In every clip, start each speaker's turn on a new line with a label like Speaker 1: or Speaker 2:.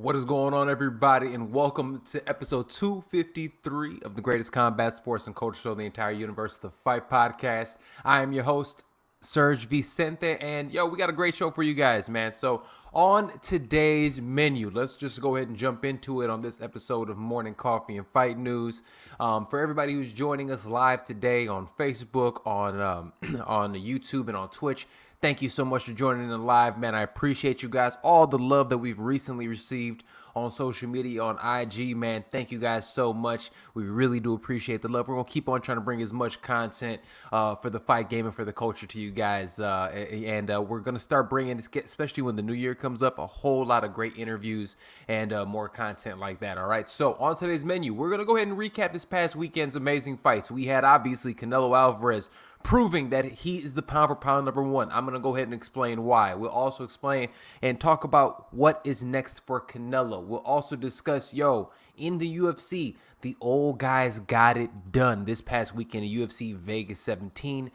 Speaker 1: What is going on, everybody, and welcome to episode 253 of the greatest combat sports and culture show in the entire universe, the Fight Podcast. I am your host, Serg Vicente, and we got a great show for you guys, man. So on today's menu, let's just go ahead and jump into it on this episode of Morning Coffee and Fight News. For everybody who's joining us live today on Facebook, on YouTube, and on Twitch, thank you so much for joining in live, man. I appreciate you guys. All the love that we've recently received on social media, on IG, man. Thank you guys so much. We really do appreciate the love. We're going to keep on trying to bring as much content for the fight game and for the culture to you guys. And we're going to start bringing, especially when the new year comes up, a whole lot of great interviews and more content like that. All right. So on today's menu, we're going to go ahead and recap this past weekend's amazing fights. We had, obviously, Canelo Alvarez proving that he is the pound for pound number one. I'm going to go ahead and explain why. We'll also explain and talk about what is next for Canelo. We'll also discuss, in the UFC, the old guys got it done this past weekend in UFC Vegas 17.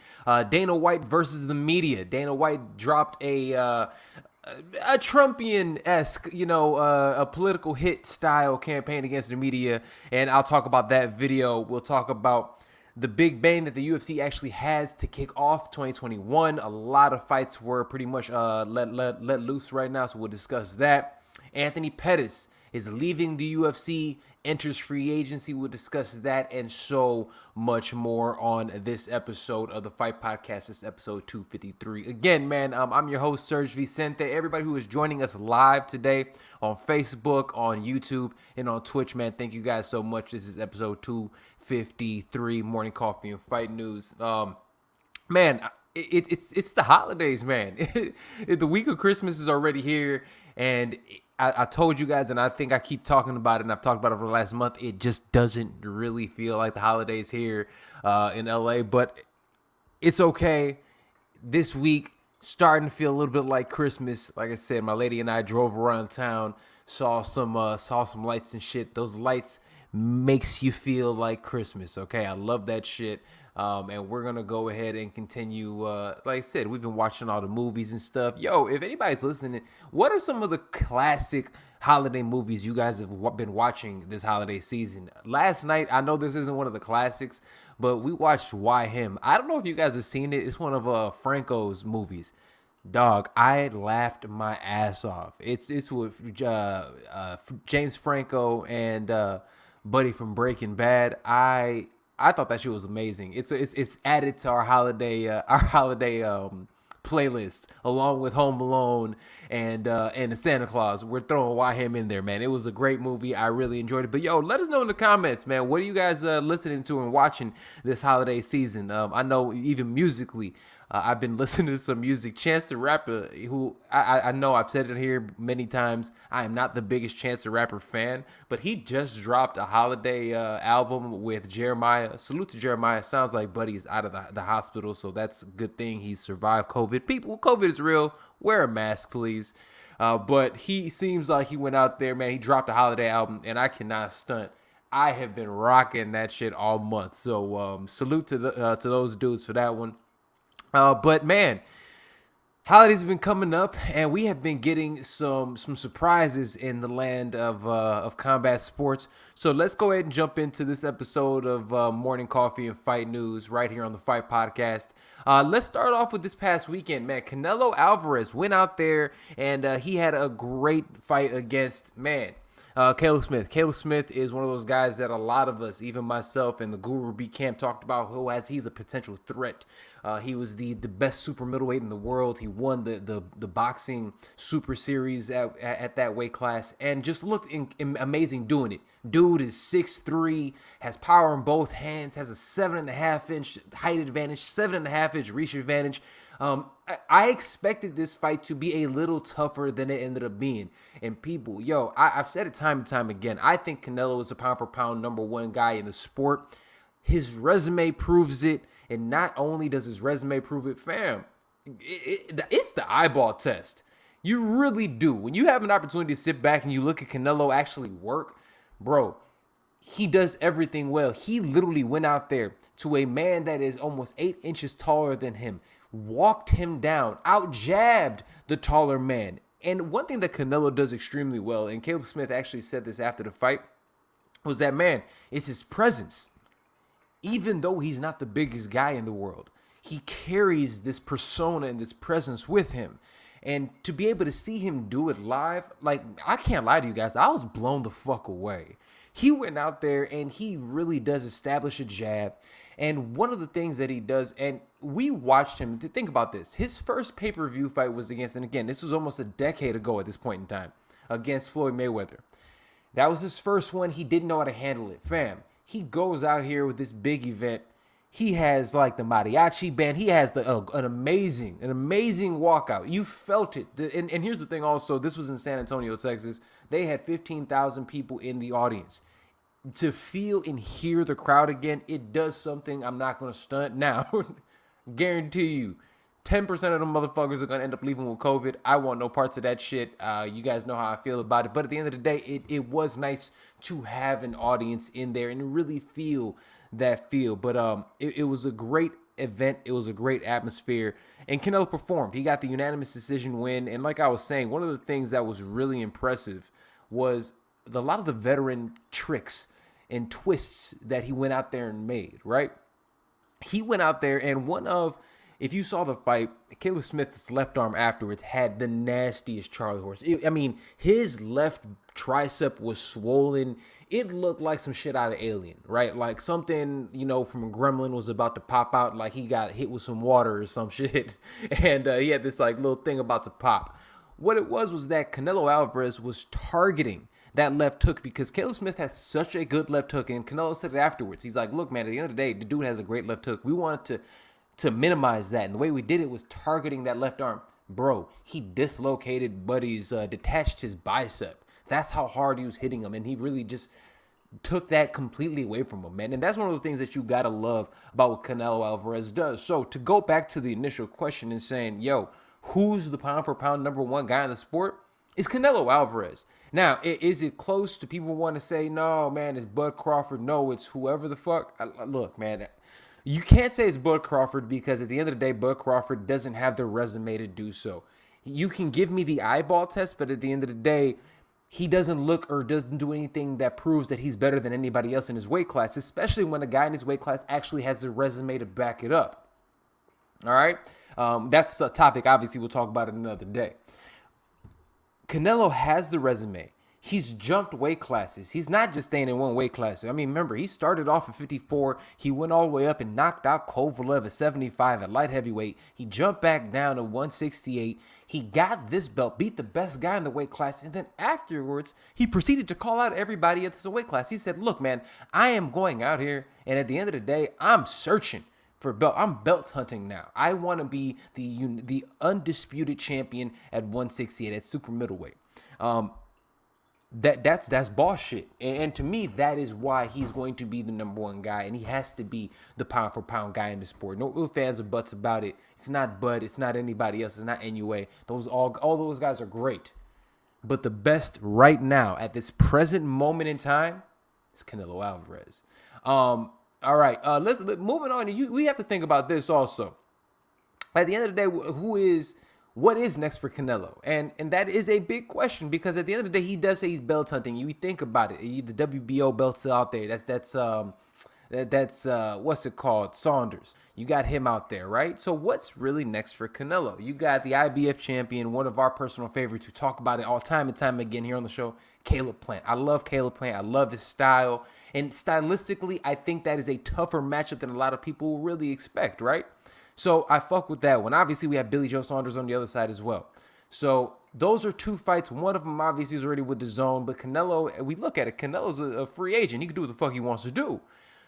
Speaker 1: Dana White versus the media. Dana White dropped a Trumpian-esque, a political hit style campaign against the media, and I'll talk about that video. We'll talk about the big bang that the UFC actually has to kick off 2021. A lot of fights were pretty much let loose right now, so we'll discuss that. Anthony Pettis is leaving the UFC, enters free agency. We'll discuss that and so much more on this episode of the Fight Podcast. This episode 253. Again, man, I'm your host, Serg Vicente. Everybody who is joining us live today on Facebook, on YouTube, and on Twitch, man, thank you guys so much. This is episode 253, Morning Coffee and Fight News. Man, it's the holidays, man. The week of Christmas is already here, and I told you guys, and I think I keep talking about it, and I've talked about it over the last month, it just doesn't really feel like the holidays here in LA, but it's okay. This week, starting to feel a little bit like Christmas. Like I said, my lady and I drove around town, saw some lights and shit. Those lights makes you feel like Christmas, okay? I love that shit. And we're going to go ahead and continue. Like I said, we've been watching all the movies and stuff. If anybody's listening, what are some of the classic holiday movies you guys have been watching this holiday season? Last night, I know this isn't one of the classics, but we watched Why Him. I don't know if you guys have seen it. It's one of Franco's movies. Dog, I laughed my ass off. It's with James Franco and Buddy from Breaking Bad. I thought that shit was amazing. It's added to our holiday playlist along with Home Alone and the Santa Claus. We're throwing Why Him in there, man. It was a great movie. I really enjoyed it. But let us know in the comments, man. What are you guys listening to and watching this holiday season? I know even musically, I've been listening to some music. Chance the Rapper, who I know I've said it here many times, I am not the biggest Chance the Rapper fan, but he just dropped a holiday album with Jeremiah. Salute to Jeremiah. Sounds like Buddy's out of the hospital, so that's a good thing he survived COVID. People, COVID is real. Wear a mask, please. But he seems like he went out there, man. He dropped a holiday album, and I cannot stunt. I have been rocking that shit all month. So salute to those dudes for that one. But man, holidays have been coming up, and we have been getting some surprises in the land of combat sports. So let's go ahead and jump into this episode of Morning Coffee and Fight News right here on the Fight Podcast. Let's start off with this past weekend, man. Canelo Alvarez went out there, and he had a great fight against, Caleb Smith. Caleb Smith is one of those guys that a lot of us, even myself and the Guru B Camp, talked about he's a potential threat. He was the best super middleweight in the world. He won the boxing super series at that weight class and just looked amazing doing it. Dude is 6'3", has power in both hands, has a 7.5-inch height advantage, 7.5-inch reach advantage. I expected this fight to be a little tougher than it ended up being. And people, I've said it time and time again. I think Canelo is a pound for pound number one guy in the sport. His resume proves it. And not only does his resume prove it, fam, it's the eyeball test. You really do. When you have an opportunity to sit back and you look at Canelo actually work, bro, he does everything well. He literally went out there to a man that is almost 8 inches taller than him, walked him down, out-jabbed the taller man, And one thing that Canelo does extremely well, and Caleb Smith actually said this after the fight, was that, man, it's his presence. Even though he's not the biggest guy in the world, he carries this persona and this presence with him. And to be able to see him do it live, like, I can't lie to you guys, I was blown the fuck away. He went out there and he really does establish a jab. And one of the things that he does, and we watched him, think about this. His first pay-per-view fight was against, and again, this was almost a decade ago at this point in time, against Floyd Mayweather. That was his first one. He didn't know how to handle it. Fam, he goes out here with this big event. He has like the mariachi band. He has an amazing walkout. You felt it. And here's the thing also, this was in San Antonio, Texas. They had 15,000 people in the audience. To feel and hear the crowd again, it does something. I'm not going to stunt now. Guarantee you, 10% of them motherfuckers are going to end up leaving with COVID. I want no parts of that shit. You guys know how I feel about it. But at the end of the day, it was nice to have an audience in there and really feel that feel. But it was a great event. It was a great atmosphere. And Canelo performed. He got the unanimous decision win. And like I was saying, one of the things that was really impressive was a lot of the veteran tricks and twists that he went out there and made, right? He went out there and if you saw the fight, Caleb Smith's left arm afterwards had the nastiest Charlie horse. I mean, his left tricep was swollen. It looked like some shit out of Alien, right? Like something, from a gremlin was about to pop out, like he got hit with some water or some shit. And he had this like little thing about to pop. What it was that Canelo Alvarez was targeting that left hook because Caleb Smith has such a good left hook, and Canelo said it afterwards. He's like, look, man, at the end of the day, the dude has a great left hook. We wanted to minimize that, and the way we did it was targeting that left arm. Bro, he dislocated Buddy's, detached his bicep. That's how hard he was hitting him, and he really just took that completely away from him, man. And that's one of the things that you gotta love about what Canelo Alvarez does. So to go back to the initial question and saying, yo, who's the pound for pound number one guy in the sport? It's Canelo Alvarez. Now, is it close to people want to say, no, man, it's Bud Crawford? No, it's whoever the fuck. Look, man, you can't say it's Bud Crawford because at the end of the day, Bud Crawford doesn't have the resume to do so. You can give me the eyeball test, but at the end of the day, he doesn't look or doesn't do anything that proves that he's better than anybody else in his weight class, especially when a guy in his weight class actually has the resume to back it up. All right? That's a topic, obviously, we'll talk about it another day. Canelo has the resume. He's jumped weight classes. He's not just staying in one weight class. I mean, remember, he started off at 54. He went all the way up and knocked out Kovalev at 75 at light heavyweight. He jumped back down to 168. He got this belt, beat the best guy in the weight class, and then afterwards, he proceeded to call out everybody at the weight class. He said, look, man, I am going out here, and at the end of the day, I'm searching for belt. I'm belt hunting now. I want to be the undisputed champion at 168 at super middleweight. That's boss shit. And to me, that is why he's going to be the number one guy, and he has to be the pound for pound guy in the sport. No fans or buts about it. It's not Bud. It's not anybody else. It's not NUA. All those guys are great, but the best right now at this present moment in time is Canelo Alvarez. All right, let's moving on. We have to think about this also. At the end of the day, what is next for Canelo? And that is a big question because at the end of the day, he does say he's belt hunting. You think about it, the WBO belt's out there. That's what's it called? Saunders. You got him out there, right? So what's really next for Canelo? You got the IBF champion, one of our personal favorites who talk about it all time and time again here on the show, Caleb Plant. I love Caleb Plant. I love his style. And stylistically, I think that is a tougher matchup than a lot of people really expect, right? So I fuck with that one. Obviously, we have Billy Joe Saunders on the other side as well. So those are two fights. One of them obviously is already with the zone, but Canelo, we look at it, Canelo's a free agent. He can do what the fuck he wants to do.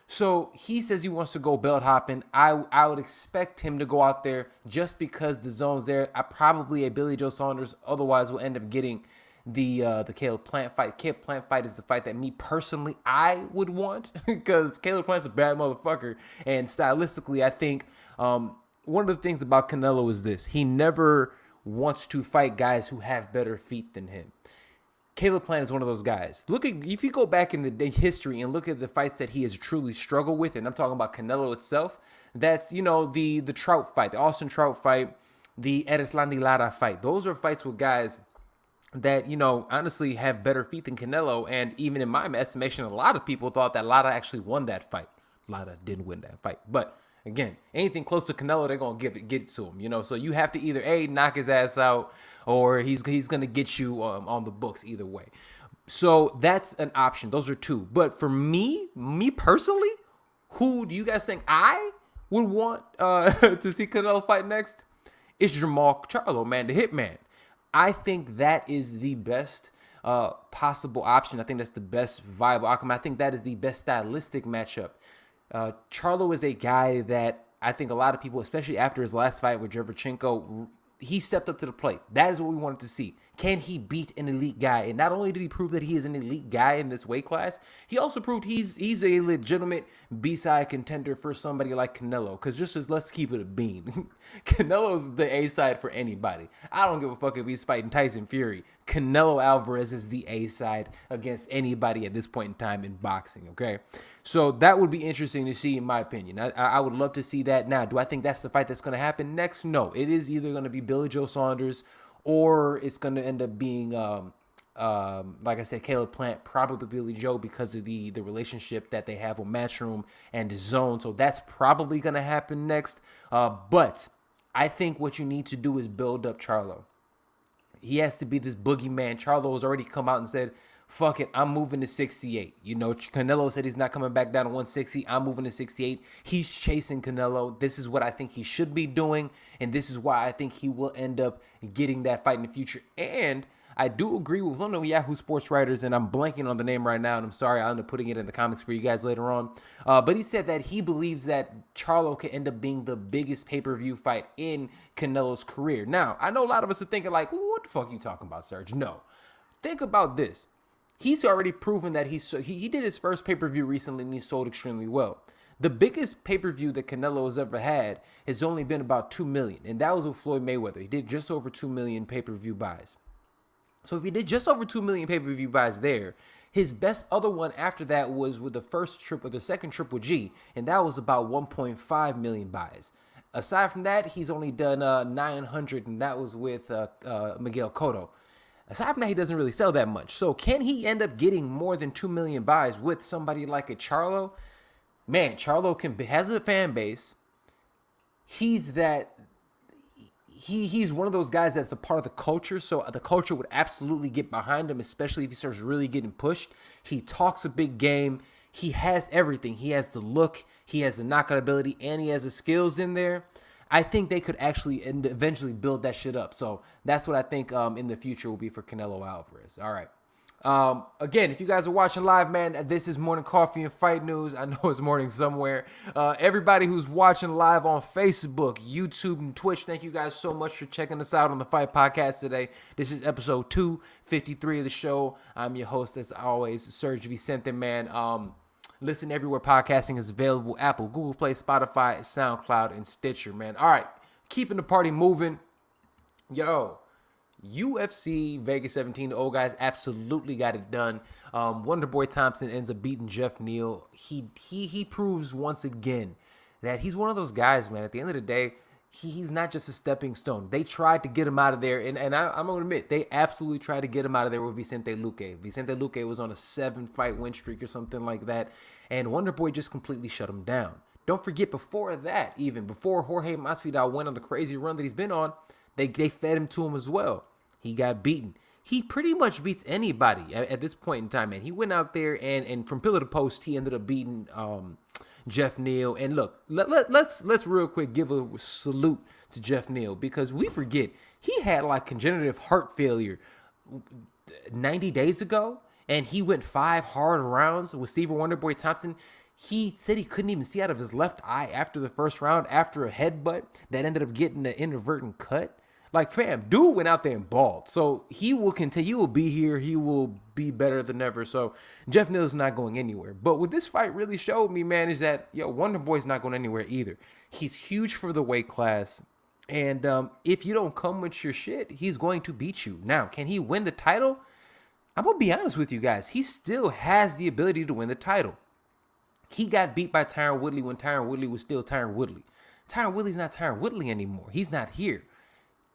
Speaker 1: So he says he wants to go belt hopping. I would expect him to go out there just because the zone's there. Probably a Billy Joe Saunders. Otherwise, we'll end up getting the Caleb Plant fight. Caleb Plant fight is the fight that me personally I would want because Caleb Plant's a bad motherfucker. And stylistically, I think one of the things about Canelo is this: he never wants to fight guys who have better feet than him. Caleb Plant is one of those guys. If you go back in the history and look at the fights that he has truly struggled with, and I'm talking about Canelo itself, that's, the Trout fight, the Austin Trout fight, the Erislandy Lara fight. Those are fights with guys that, you know, honestly have better feet than Canelo. And even in my estimation, a lot of people thought that Lara actually won that fight. Lara didn't win that fight. But again, anything close to Canelo, they're going to get it to him, you know. So you have to either A, knock his ass out, or he's going to get you on the books either way. So that's an option. Those are two. But for me personally, who do you guys think I would want to see Canelo fight next? It's Jamal Charlo, man, the Hitman. I think that is the best possible option. I think that's the best viable outcome. I think that is the best stylistic matchup. Charlo is a guy that I think a lot of people, especially after his last fight with Derevchenko, he stepped up to the plate. That is what we wanted to see. Can he beat an elite guy? And not only did he prove that he is an elite guy in this weight class, he also proved he's a legitimate B-side contender for somebody like Canelo. Because let's keep it a bean. Canelo's the A-side for anybody. I don't give a fuck if he's fighting Tyson Fury. Canelo Alvarez is the A-side against anybody at this point in time in boxing, okay? So that would be interesting to see, in my opinion. I would love to see that. Now, do I think that's the fight that's going to happen next? No. It is either going to be Billy Joe Saunders, or it's going to end up being, like I said, Caleb Plant, probably Billy Joe, because of the relationship that they have on Matchroom and the Zone. So that's probably going to happen next. But I think what you need to do is build up Charlo. He has to be this boogeyman. Charlo has already come out and said, fuck it, I'm moving to 68. You know, Canelo said he's not coming back down to 160. I'm moving to 68. He's chasing Canelo. This is what I think he should be doing, and this is why I think he will end up getting that fight in the future. And I do agree with one of the Yahoo Sports writers, and I'm blanking on the name right now, and I'm sorry, I'll end up putting it in the comics for you guys later on. But he said that he believes that Charlo can end up being the biggest pay-per-view fight in Canelo's career. Now, I know a lot of us are thinking like, what the fuck are you talking about, Serge? No. Think about this. He's already proven that he did his first pay-per-view recently, and he sold extremely well. The biggest pay-per-view that Canelo has ever had has only been about 2 million, and that was with Floyd Mayweather. He did just over 2 million pay-per-view buys. So if he did just over 2 million pay-per-view buys there, his best other one after that was with the second Triple G, and that was about 1.5 million buys. Aside from that, he's only done 900, and that was with Miguel Cotto. Aside from that, he doesn't really sell that much. So can he end up getting more than 2 million buys with somebody like a Charlo? Man, Charlo has a fan base. He's one of those guys that's a part of the culture. So the culture would absolutely get behind him, especially if he starts really getting pushed. He talks a big game. He has everything. He has the look. He has the knockout ability, and he has the skills in there. I think they could actually eventually build that shit up. So that's what I think in the future will be for Canelo Alvarez. All right. Again, if you guys are watching live, man, this is Morning Coffee and Fight News. I know it's morning somewhere. Everybody who's watching live on Facebook, YouTube, and Twitch, thank you guys so much for checking us out on the Fight Podcast today. This is episode 253 of the show. I'm your host, as always, Serg Vicente, man. Listen everywhere podcasting is available: Apple, Google Play, Spotify, SoundCloud, and Stitcher, man. All right, keeping the party moving. Yo, UFC Vegas 17, the old guys absolutely got it done. Wonderboy Thompson ends up beating Jeff Neal. He proves once again that he's one of those guys, man. At the end of the day, he's not just a stepping stone. They tried to get him out of there, and I'm going to admit, they absolutely tried to get him out of there with Vicente Luque. Vicente Luque was on a 7-fight win streak or something like that, and Wonderboy just completely shut him down. Don't forget, before that, even before Jorge Masvidal went on the crazy run that he's been on, they fed him to him as well. He got beaten. He pretty much beats anybody at this point in time, man. He went out there, and from pillar to post, he ended up beating Jeff Neal. And look, let's real quick give a salute to Jeff Neal, because we forget he had like congenital heart failure 90 days ago, and he went 5 hard rounds with Stephen Wonderboy Thompson. He said he couldn't even see out of his left eye after the first round, after a headbutt that ended up getting an inadvertent cut. Like, fam, dude went out there and balled. So he will continue. He will be here. He will be better than ever. So Jeff Neal's not going anywhere. But what this fight really showed me, man, is that, Wonderboy's not going anywhere either. He's huge for the weight class. And if you don't come with your shit, he's going to beat you. Now, can he win the title? I'm going to be honest with you guys. He still has the ability to win the title. He got beat by Tyron Woodley when Tyron Woodley was still Tyron Woodley. Tyron Woodley's not Tyron Woodley anymore. He's not here.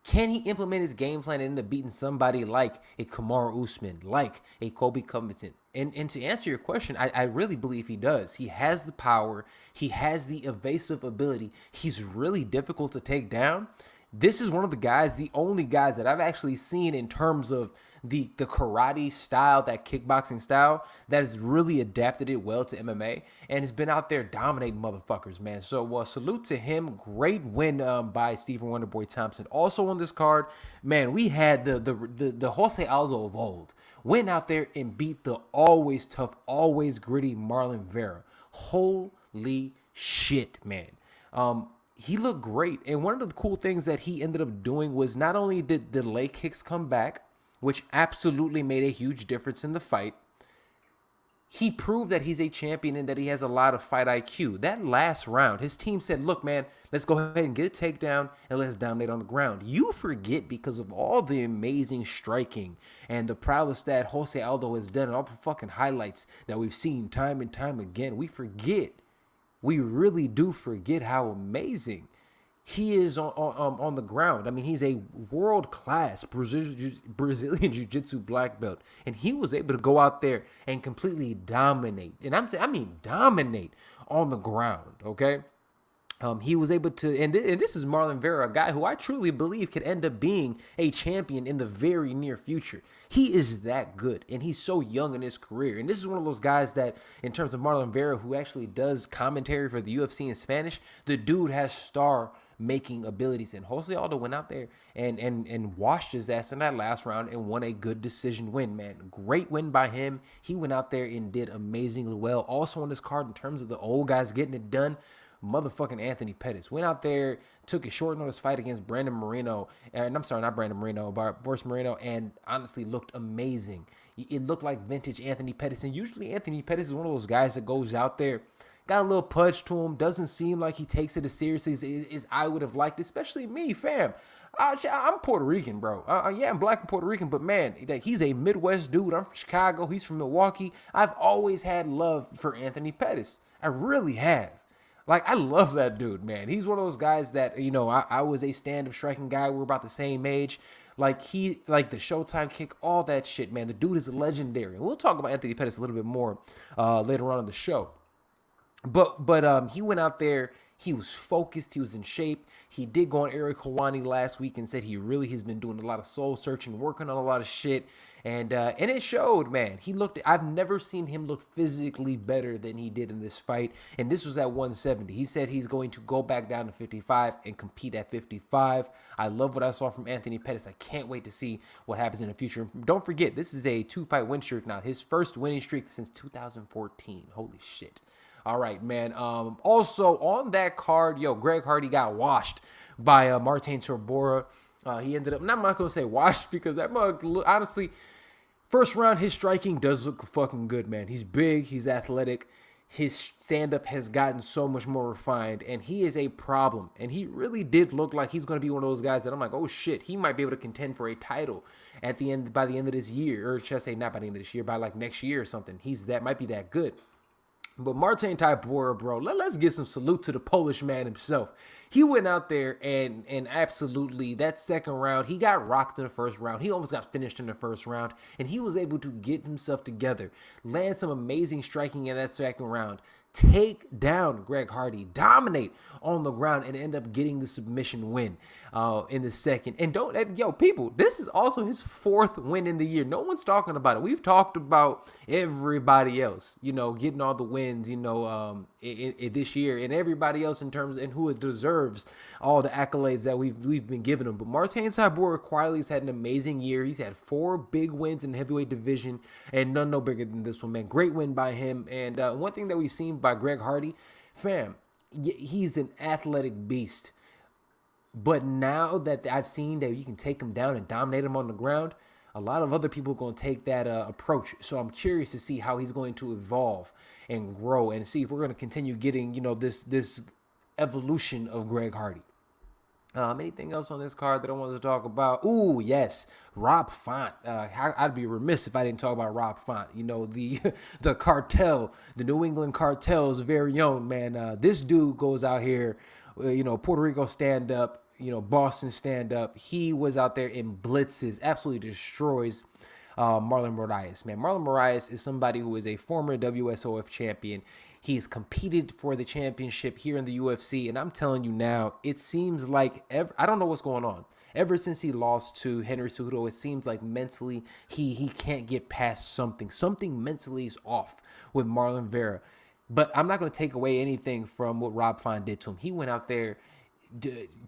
Speaker 1: Can he implement his game plan and end up beating somebody like a Kamaru Usman, like a Kobe Covington? And to answer your question, I really believe he does. He has the power. He has the evasive ability. He's really difficult to take down. This is one of the guys, the only guys that I've actually seen in terms of the karate style, that kickboxing style, that has really adapted it well to MMA and has been out there dominating motherfuckers, man. So salute to him. Great win by Stephen Wonderboy Thompson. Also on this card, man, we had the Jose Aldo of old. Went out there and beat the always tough, always gritty Marlon Vera. Holy shit, man. He looked great. And one of the cool things that he ended up doing was not only did the leg kicks come back, which absolutely made a huge difference in the fight, he proved that he's a champion and that he has a lot of fight IQ. That last round, his team said, look, man, let's go ahead and get a takedown and let's dominate on the ground. You forget, because of all the amazing striking and the prowess that Jose Aldo has done and all the fucking highlights that we've seen time and time again, we forget. We really do forget how amazing he is on the ground. I mean, he's a world-class Brazilian Jiu-Jitsu black belt, and he was able to go out there and completely dominate. And I mean dominate on the ground, okay? He was able to, and this is Marlon Vera, a guy who I truly believe could end up being a champion in the very near future. He is that good, and he's so young in his career. And this is one of those guys that, in terms of Marlon Vera, who actually does commentary for the UFC in Spanish, the dude has star-making abilities. And Jose Aldo went out there and washed his ass in that last round and won a good decision win, man. Great win by him. He went out there and did amazingly well. Also on this card, in terms of the old guys getting it done, motherfucking Anthony Pettis went out there, took a short notice fight against Brandon Moreno, and I'm sorry, not Brandon Moreno, but Boris Moreno, and honestly looked amazing. It looked like vintage Anthony Pettis, and usually Anthony Pettis is one of those guys that goes out there, got a little pudge to him, doesn't seem like he takes it as seriously as I would have liked, especially me, fam. I'm Puerto Rican, bro. Yeah, I'm black and Puerto Rican, but man, he's a Midwest dude. I'm from Chicago. He's from Milwaukee. I've always had love for Anthony Pettis. I really have. Like, I love that dude, man. He's one of those guys that, you know, I was a stand-up striking guy. We're about the same age. Like, the Showtime kick, all that shit, man. The dude is legendary. And we'll talk about Anthony Pettis a little bit more later on in the show. But he went out there. He was focused. He was in shape. He did go on Eric Hawani last week and said he really has been doing a lot of soul searching, working on a lot of shit. And it showed, man. I've never seen him look physically better than he did in this fight. And this was at 170. He said he's going to go back down to 55 and compete at 55. I love what I saw from Anthony Pettis. I can't wait to see what happens in the future. Don't forget, this is a 2-fight win streak now. His first winning streak since 2014. Holy shit. All right, man. Also, on that card, Greg Hardy got washed by Martin Tybura. He ended up, I'm not going to say washed, because that mug, honestly, first round, his striking does look fucking good, man. He's big. He's athletic. His stand-up has gotten so much more refined, and he is a problem. And he really did look like he's going to be one of those guys that I'm like, oh, shit, he might be able to contend for a title by the end of this year. Or should I say not by the end of this year, by like next year or something. Might be that good. But Martin Tybura, bro, let's give some salute to the Polish man himself. He went out there and absolutely, that second round, he got rocked in the first round. He almost got finished in the first round, and he was able to get himself together, land some amazing striking in that second round, take down Greg Hardy, dominate on the ground, and end up getting the submission win in the second. And people, this is also his fourth win in the year. No one's talking about it. We've talked about everybody else, getting all the wins, in this year, and everybody else in terms and who deserves all the accolades that we've been giving him. But Martin Tybura quietly has had an amazing year. He's had 4 big wins in the heavyweight division, and none no bigger than this one, man. Great win by him. And one thing that we've seen by Greg Hardy, fam, he's an athletic beast. But now that I've seen that you can take him down and dominate him on the ground, a lot of other people are going to take that approach. So I'm curious to see how he's going to evolve and grow, and see if we're going to continue getting, this evolution of Greg Hardy. Anything else on this card that I wanted to talk about? Ooh, yes, Rob Font. I'd be remiss if I didn't talk about Rob Font. The cartel, the New England Cartel's very own, man. This dude goes out here, Puerto Rico stand up, Boston stand-up. He was out there in blitzes, absolutely destroys Marlon Moraes. Man, Marlon Moraes is somebody who is a former WSOF champion. He has competed for the championship here in the UFC, and I'm telling you now, it seems like I don't know what's going on. Ever since he lost to Henry Cejudo, it seems like mentally he can't get past something. Something mentally is off with Marlon Vera. But I'm not going to take away anything from what Rob Font did to him. He went out there,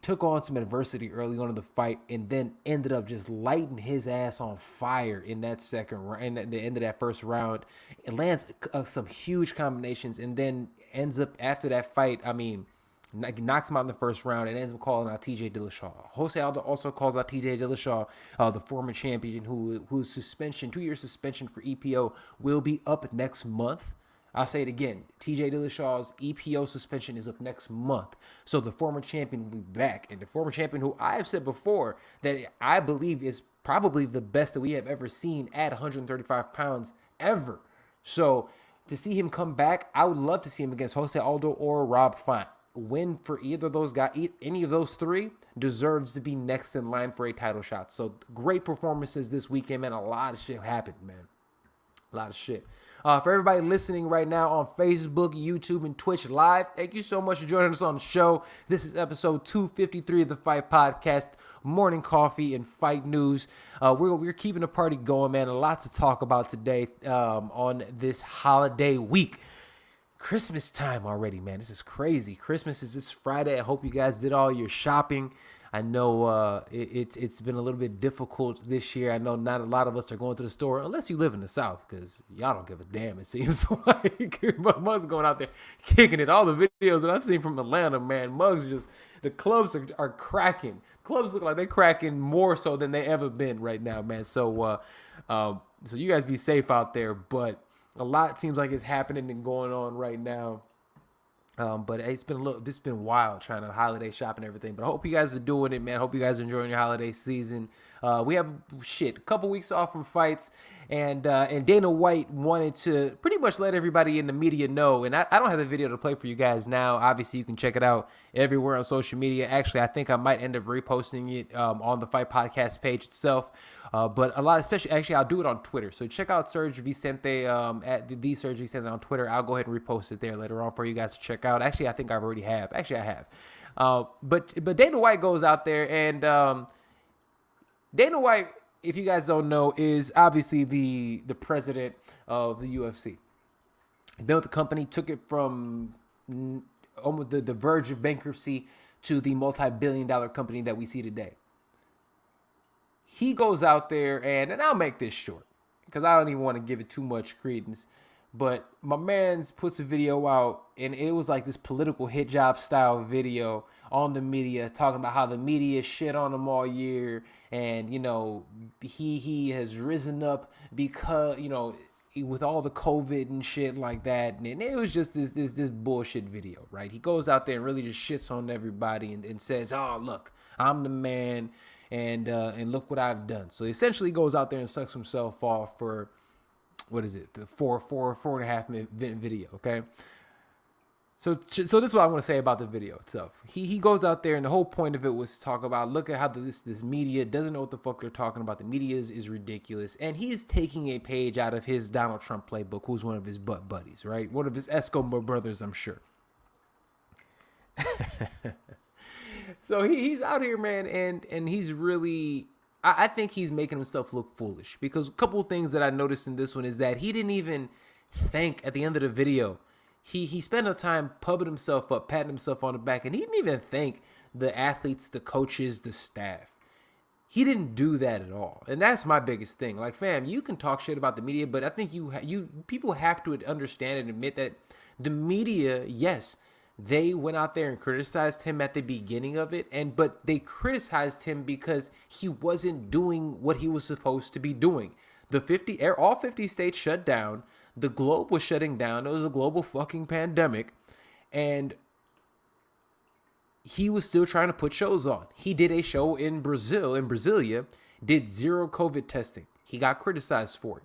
Speaker 1: took on some adversity early on in the fight, and then ended up just lighting his ass on fire in that second round, in the end of that first round. It lands some huge combinations, and then ends up after that fight. I mean, knocks him out in the first round and ends up calling out TJ Dillashaw. Jose Aldo also calls out TJ Dillashaw, the former champion whose suspension, 2-year suspension for EPO, will be up next month. I'll say it again. TJ Dillashaw's EPO suspension is up next month. So the former champion will be back. And the former champion, who I have said before that I believe is probably the best that we have ever seen at 135 pounds ever. So to see him come back, I would love to see him against Jose Aldo or Rob Font. Win for either of those guys, any of those three deserves to be next in line for a title shot. So great performances this weekend, man. A lot of shit happened, man. A lot of shit. For everybody listening right now on Facebook, YouTube, and Twitch Live, thank you so much for joining us on the show. This is episode 253 of the Fight Podcast, morning coffee and fight news. We're keeping the party going, man. A lot to talk about today on this holiday week. Christmas time already, man. This is crazy. Christmas is this Friday. I hope you guys did all your shopping. I know it's been a little bit difficult this year. I know not a lot of us are going to the store, unless you live in the South, because y'all don't give a damn, it seems like. Muggs going out there kicking it. All the videos that I've seen from Atlanta, man, Muggs the clubs are cracking. Clubs look like they're cracking more so than they ever been right now, man. So you guys be safe out there, but a lot seems like it's happening and going on right now. But it's been wild trying to holiday shop and everything. But I hope you guys are doing it, man. Hope you guys are enjoying your holiday season. We have a couple weeks off from fights, and Dana White wanted to pretty much let everybody in the media know. And I don't have the video to play for you guys now. Obviously, you can check it out everywhere on social media. Actually, I think I might end up reposting it on the Fight Podcast page itself. But a lot, actually, I'll do it on Twitter. So check out Serg Vicente at the Serg Vicente on Twitter. I'll go ahead and repost it there later on for you guys to check out. Actually, I think I already have. Actually, I have. But Dana White goes out there, and Dana White, if you guys don't know, is obviously the president of the UFC. He built the company, took it from almost the verge of bankruptcy to the multi-billion-dollar company that we see today. He goes out there, and I'll make this short because I don't even want to give it too much credence. But my man's puts a video out, and it was like this political hit job style video on the media, talking about how the media shit on him all year, and he has risen up because with all the COVID and shit like that, and it was just this bullshit video, right? He goes out there and really just shits on everybody and says, "Oh, look, I'm the man." And look what I've done. So he essentially goes out there and sucks himself off for, what is it, the four and a half minute video, okay? So this is what I want to say about the video itself. He goes out there, and the whole point of it was to talk about, look at how this media doesn't know what the fuck they're talking about. The media is ridiculous. And he's taking a page out of his Donald Trump playbook, who's one of his butt buddies, right? One of his Escobar brothers, I'm sure. So he's out here, man, and he's really, I think he's making himself look foolish, because a couple of things that I noticed in this one is that he didn't even thank at the end of the video. He spent the time pubbing himself up, patting himself on the back, and he didn't even thank the athletes, the coaches, the staff. He didn't do that at all, and that's my biggest thing. Like, fam, you can talk shit about the media, but I think people have to understand and admit that the media, yes, they went out there and criticized him at the beginning of it, but they criticized him because he wasn't doing what he was supposed to be doing. All 50 states shut down. The globe was shutting down. It was a global fucking pandemic, and he was still trying to put shows on. He did a show in Brasilia, did zero COVID testing. He got criticized for it.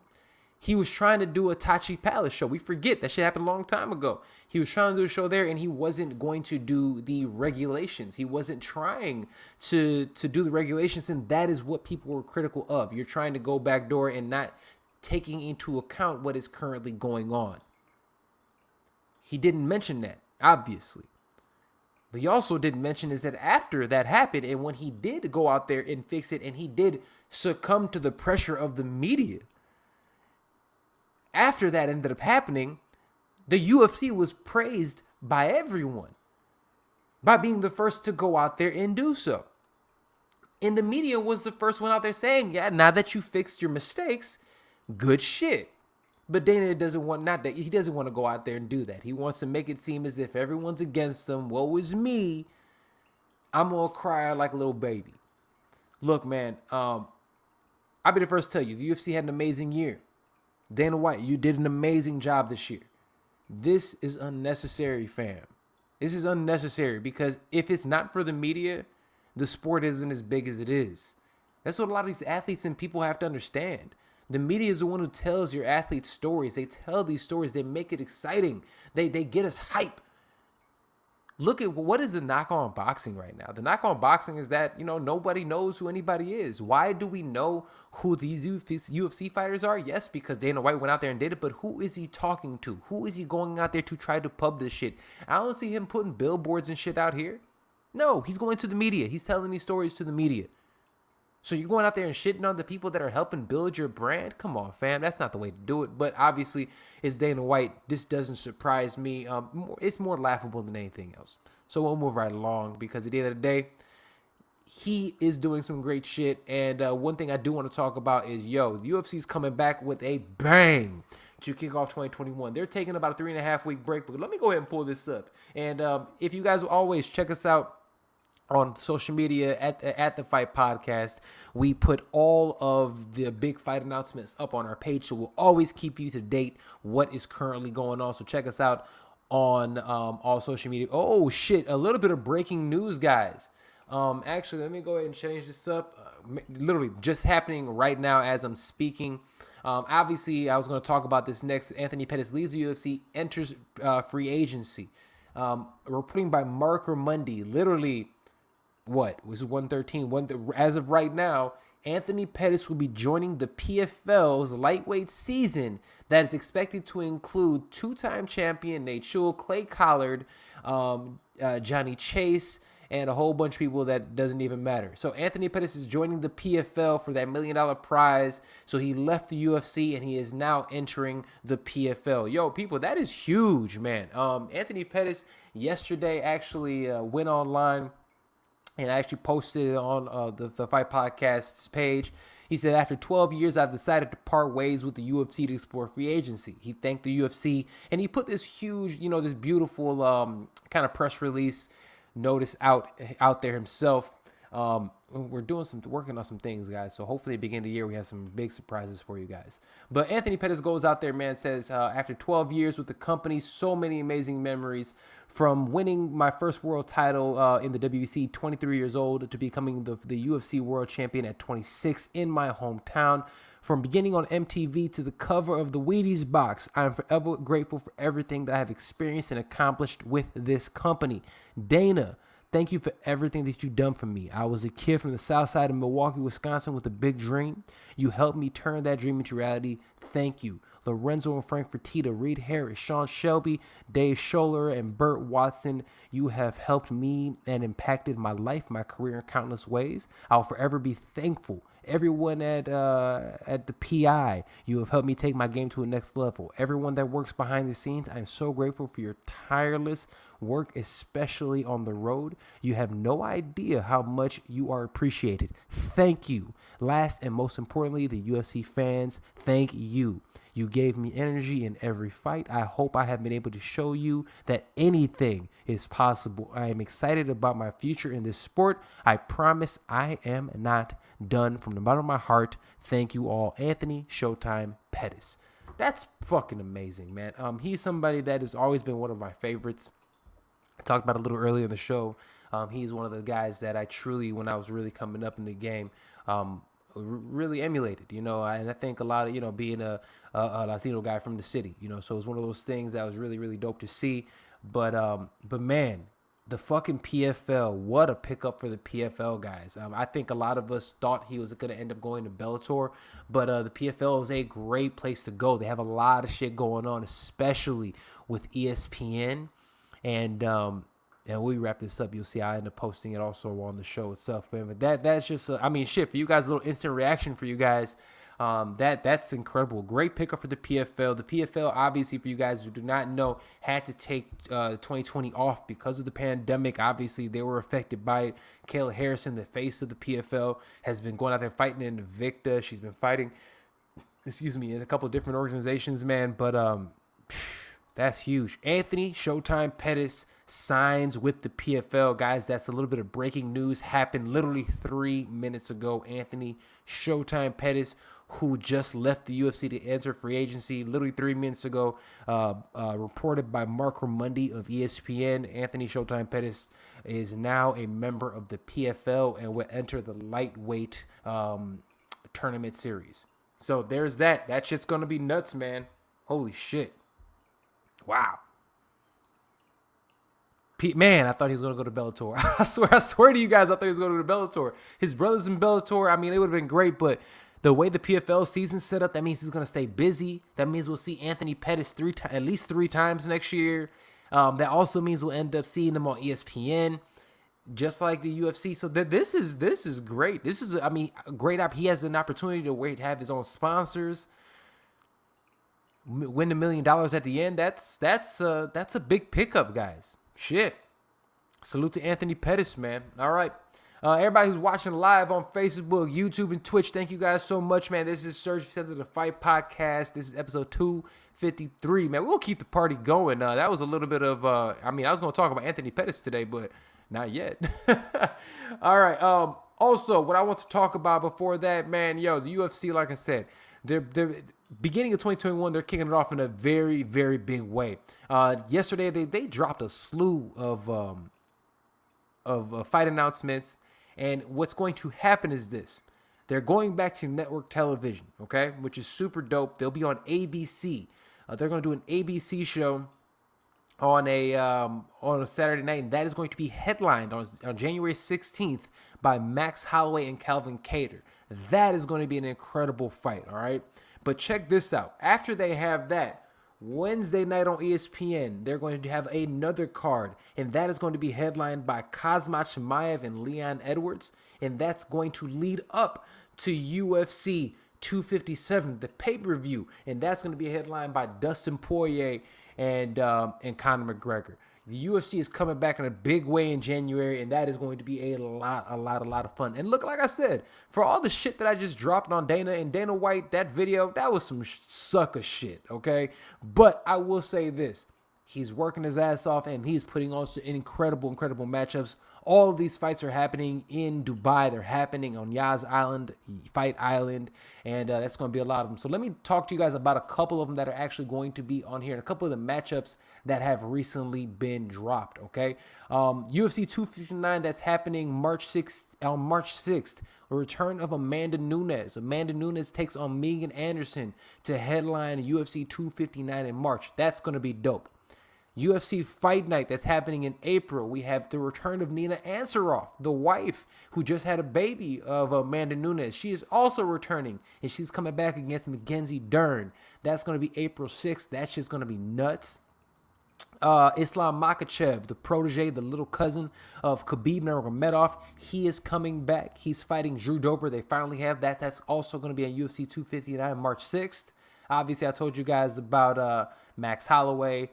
Speaker 1: He was trying to do a Tachi Palace show. We forget that shit happened a long time ago. He was trying to do a show there, and he wasn't going to do the regulations. He wasn't trying to do the regulations, and that is what people were critical of. You're trying to go backdoor and not taking into account what is currently going on. He didn't mention that, obviously. But he also didn't mention is that after that happened, and when he did go out there and fix it, and he did succumb to the pressure of the media, after that ended up happening, the UFC was praised by everyone by being the first to go out there and do so. And the media was the first one out there saying, yeah, now that you fixed your mistakes, good shit. But Dana doesn't want he doesn't want to go out there and do that. He wants to make it seem as if everyone's against him. Woe is me. I'm gonna cry like a little baby. Look, man, I'll be the first to tell you, the UFC had an amazing year. Dana White, you did an amazing job this year. This is unnecessary, fam. This is unnecessary because if it's not for the media, the sport isn't as big as it is. That's what a lot of these athletes and people have to understand. The media is the one who tells your athletes stories. They tell these stories. They make it exciting. They get us hype. Look at what is the knock on boxing right now. The knock on boxing is that, nobody knows who anybody is. Why do we know who these UFC fighters are? Yes, because Dana White went out there and did it, but who is he talking to? Who is he going out there to try to pub this shit? I don't see him putting billboards and shit out here. No, he's going to the media. He's telling these stories to the media. So you're going out there and shitting on the people that are helping build your brand? Come on, fam. That's not the way to do it. But obviously, it's Dana White. This doesn't surprise me. It's more laughable than anything else. So we'll move right along because at the end of the day, he is doing some great shit. And one thing I do want to talk about is, the UFC's coming back with a bang to kick off 2021. They're taking about a 3.5-week break. But let me go ahead and pull this up. And if you guys will always check us out on social media at the Fight Podcast, we put all of the big fight announcements up on our page, so we'll always keep you to date what is currently going on. So check us out on all social media. Oh shit, a little bit of breaking news, guys. Actually, let me go ahead and change this up. Literally just happening right now as I'm speaking. Obviously, I was going to talk about this next. Anthony Pettis leaves the UFC, enters free agency. Reporting by Mark Ramundi, literally. What was 113? As of right now, Anthony Pettis will be joining the PFL's lightweight season that is expected to include two-time champion Nate Schul, Clay Collard, Johnny Chase, and a whole bunch of people that doesn't even matter. So Anthony Pettis is joining the PFL for that $1 million prize. So he left the UFC and he is now entering the PFL. Yo, people, that is huge, man. Anthony Pettis yesterday actually went online and I actually posted it on the Fight Podcast's page. He said, after 12 years, I've decided to part ways with the UFC to explore free agency. He thanked the UFC, and he put this huge, this beautiful kind of press release notice out there himself. We're working on some things, guys. So hopefully at the beginning of the year, we have some big surprises for you guys. But Anthony Pettis goes out there, man, says, after 12 years with the company, so many amazing memories from winning my first world title in the WBC, 23 years old, to becoming the UFC world champion at 26 in my hometown. From beginning on MTV to the cover of the Wheaties box, I am forever grateful for everything that I have experienced and accomplished with this company. Dana, thank you for everything that you've done for me. I was a kid from the south side of Milwaukee, Wisconsin with a big dream. You helped me turn that dream into reality. Thank you. Lorenzo and Frank Fertitta, Reed Harris, Sean Shelby, Dave Scholler, and Burt Watson. You have helped me and impacted my life, my career in countless ways. I'll forever be thankful. Everyone at the PI, you have helped me take my game to a next level. Everyone that works behind the scenes, I'm so grateful for your tireless work, especially on the road. You have no idea how much you are appreciated. Thank you. Last and most importantly, the UFC fans, thank you. You gave me energy in every fight. I hope I have been able to show you that anything is possible. I am excited about my future in this sport. I promise I am not done. From the bottom of my heart, thank you all. Anthony Showtime Pettis. That's fucking amazing, man. He's somebody that has always been one of my favorites. I talked about it a little earlier in the show. He's one of the guys that I truly, when I was really coming up in the game, really emulated, you know. And I think a lot of, you know, being a Latino guy from the city, you know, so it was one of those things that was really, really dope to see. But man, the fucking PFL, what a pickup for the PFL guys. I think a lot of us thought he was going to end up going to Bellator, but the PFL is a great place to go. They have a lot of shit going on, especially with ESPN. And we wrap this up, you'll see I end up posting it also on the show itself, man. But that's just, I mean, shit, for you guys, a little instant reaction for you guys. That's incredible. Great pickup for the PFL. The PFL, obviously, for you guys who do not know, had to take 2020 off because of the pandemic. Obviously, they were affected by it. Kayla Harrison, the face of the PFL, has been going out there fighting in Invicta. She's been fighting, in a couple of different organizations, man. But that's huge. Anthony Showtime Pettis signs with the PFL. Guys, that's a little bit of breaking news. Happened literally 3 minutes ago. Anthony Showtime Pettis, who just left the UFC to enter free agency literally 3 minutes ago, reported by Mark Ramundi of ESPN. Anthony Showtime Pettis is now a member of the PFL and will enter the lightweight tournament series. So there's that. That shit's going to be nuts, man. Holy shit. Wow. Man, I thought he was going to go to Bellator. I swear to you guys, I thought he was going to go to Bellator. His brother's in Bellator. I mean, it would have been great, but the way the PFL season's set up, that means he's going to stay busy. That means we'll see Anthony Pettis at least 3 times next year. That also means we'll end up seeing him on ESPN, just like the UFC. So this is great. This is, I mean, great. He has an opportunity to have his own sponsors, win $1 million at the end. That's a big pickup, guys. Shit. Salute to Anthony Pettis, man. All right. Everybody who's watching live on Facebook, YouTube, and Twitch, thank you guys so much, man. This is Serg Vicente, the Fight Podcast. This is episode 253, man. We'll keep the party going. That was a little bit of, I was going to talk about Anthony Pettis today, but not yet. All right. Also, what I want to talk about before that, man, the UFC, like I said, they're beginning of 2021, they're kicking it off in a very, very big way. Yesterday, they dropped a slew of fight announcements, and what's going to happen is this. They're going back to network television, okay, which is super dope. They'll be on ABC. They're going to do an ABC show on a Saturday night, and that is going to be headlined on January 16th by Max Holloway and Calvin Kattar. That is going to be an incredible fight, all right? But check this out. After they have that, Wednesday night on ESPN, they're going to have another card, and that is going to be headlined by Khamzat Chimaev and Leon Edwards, and that's going to lead up to UFC 257, the pay-per-view, and that's going to be headlined by Dustin Poirier and Conor McGregor. The UFC is coming back in a big way in January, and that is going to be a lot of fun. And look, like I said, for all the shit that I just dropped on Dana and Dana White, that video, that was some sucker shit, okay? But I will say this. He's working his ass off, and he's putting on some incredible matchups. All of these fights are happening in Dubai. They're happening on Yas Island, Fight Island, and that's going to be a lot of them. So let me talk to you guys about a couple of them that are actually going to be on here, and a couple of the matchups that have recently been dropped, okay? UFC 259, that's happening March 6th, a return of Amanda Nunes. Amanda Nunes takes on Megan Anderson to headline UFC 259 in March. That's going to be dope. UFC Fight Night, that's happening in April. We have the return of Nina Ansaroff, the wife who just had a baby of Amanda Nunes. She is also returning, and she's coming back against Mackenzie Dern. That's going to be April 6th. That's just going to be nuts. Islam Makhachev, the protege, the little cousin of Khabib Nurmagomedov, he is coming back. He's fighting Drew Dober. They finally have that. That's also going to be on UFC 259 March 6th. Obviously, I told you guys about Max Holloway,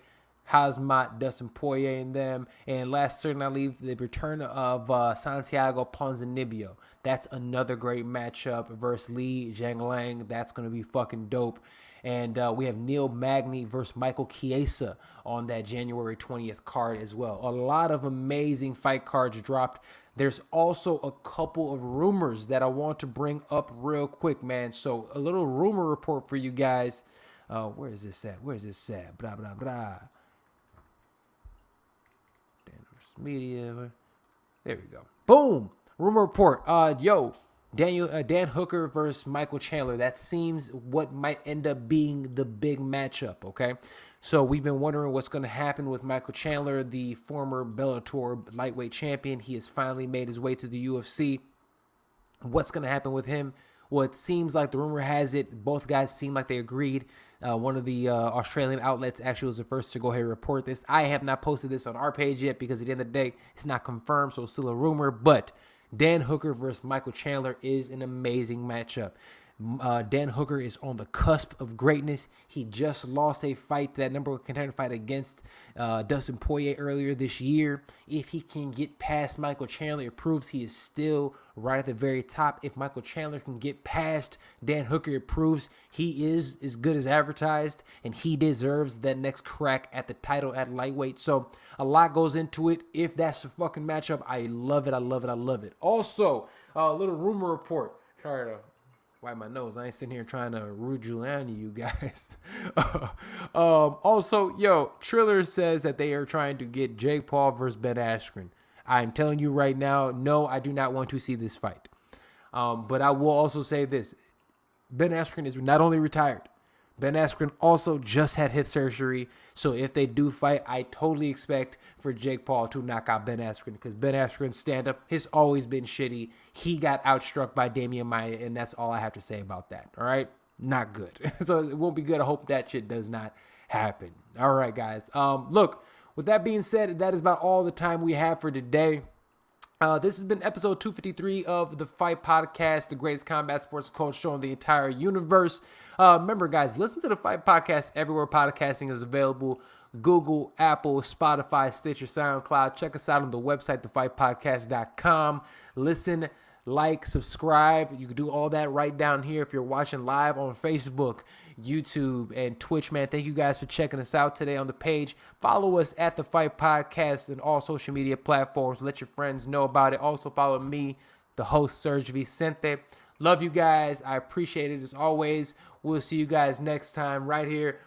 Speaker 1: Khamzat, Dustin Poirier, and them. And last certainly not least, the return of Santiago Ponzinibbio. That's another great matchup versus Li Jianliang. That's going to be fucking dope. And we have Neil Magny versus Michael Chiesa on that January 20th card as well. A lot of amazing fight cards dropped. There's also a couple of rumors that I want to bring up real quick, man. So a little rumor report for you guys. Where is this at? Blah, blah, blah. Media. There we go. Boom. Rumor report. Dan Hooker versus Michael Chandler. That seems what might end up being the big matchup, okay? So we've been wondering what's going to happen with Michael Chandler, the former Bellator lightweight champion. He has finally made his way to the UFC. What's going to happen with him? Well, it seems like the rumor has it, both guys seem like they agreed. One of the Australian outlets actually was the first to go ahead and report this. I have not posted this on our page yet because at the end of the day, it's not confirmed, so it's still a rumor. But Dan Hooker versus Michael Chandler is an amazing matchup. Dan Hooker is on the cusp of greatness. He just lost a fight, that number one contender fight against Dustin Poirier earlier this year. If he can get past Michael Chandler, it proves he is still right at the very top. If Michael Chandler can get past Dan Hooker, it proves he is as good as advertised, and he deserves that next crack at the title at lightweight. So a lot goes into it. If that's the fucking matchup, I love it. I love it. I love it. Also, a little rumor report. Sorry to wipe my nose. I ain't sitting here trying to Rudy Giuliani you guys. Also, Triller says that they are trying to get Jake Paul versus Ben Askren. I'm telling you right now, no, I do not want to see this fight. But I will also say this. Ben Askren is not only retired, Ben Askren also just had hip surgery. So if they do fight, I totally expect for Jake Paul to knock out Ben Askren, because Ben Askren's stand-up has always been shitty. He got outstruck by Damian Maia, and that's all I have to say about that. All right? Not good. So it won't be good. I hope that shit does not happen. All right, guys. Look, with that being said, that is about all the time we have for today. This has been episode 253 of the Fight Podcast, the greatest combat sports coach show in the entire universe. Remember, guys, listen to the Fight Podcast everywhere podcasting is available. Google, Apple, Spotify, Stitcher, SoundCloud. Check us out on the website, thefightpodcast.com. Listen, like, subscribe. You can do all that right down here if you're watching live on Facebook, YouTube, and Twitch, man. Thank you guys for checking us out today on the page. Follow us at The Fight Podcast and all social media platforms. Let your friends know about it. Also follow me, the host, Serg Vicente. Love you guys. I appreciate it as always. We'll see you guys next time right here